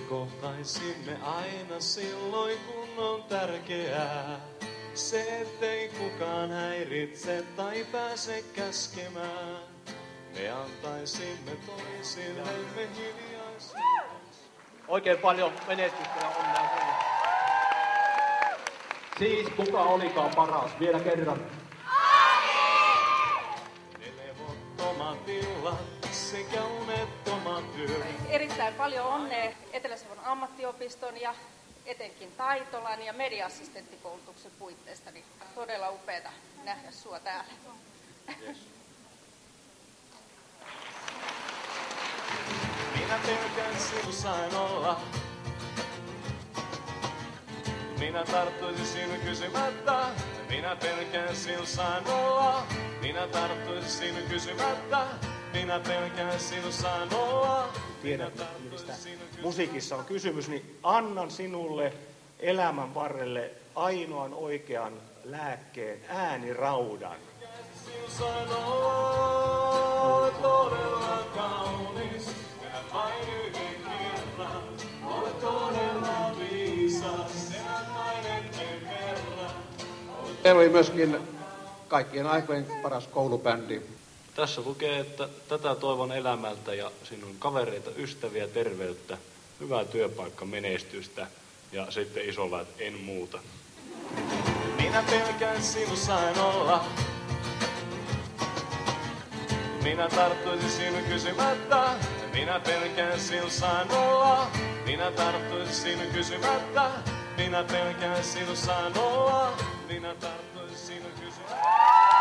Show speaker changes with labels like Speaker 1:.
Speaker 1: kohtaisimme aina silloin, kun on tärkeää. Se, ettei kukaan häiritse tai pääse käskemään. Me antaisimme toisillemme hiljaisuutta.
Speaker 2: Oikein paljon menestystä ja onnea sinulle. Siis kuka olikaan paras? Vielä kerran.
Speaker 1: Ne levottomat illat sekä unettomat yöt.
Speaker 3: Erittäin paljon onnea Etelä-Savon ammattiopiston ja etenkin Taitolan ja media-assistenttikoulutuksen puitteista. Niin todella upeata nähdä sua täällä.
Speaker 1: Yes. Minä pelkään sinun sain olla. Minä tarttuisin sinun kysymättä. Minä pelkään sinun sain olla. Minä tarttuisin sinun kysymättä. Minä pelkään sinun sain olla.
Speaker 4: Tiedät, mistä musiikissa on kysymys, niin annan sinulle elämän varrelle ainoan oikean lääkkeen, ääniraudan.
Speaker 1: Sinun sain olla todella kaunis. Minä vain yhden kerran. Olet todella viisas. Sinä nainenkin verran.
Speaker 5: Meillä oli myöskin kaikkien aikojen paras koulubändi.
Speaker 6: Tässä lukee, että tätä toivon elämältä ja sinun kavereita, ystäviä, terveyttä, hyvää työpaikka, menestystä ja sitten isolla, että en muuta.
Speaker 1: Minä pelkään sinun sain olla. Minä tarttuisin sinun kysymättä. Minä pelkään sinun sain olla. Minä tarttuisin sinun kysymättä. Minä pelkään sinun sain olla. Minä tarttuisin sinun kysymättä.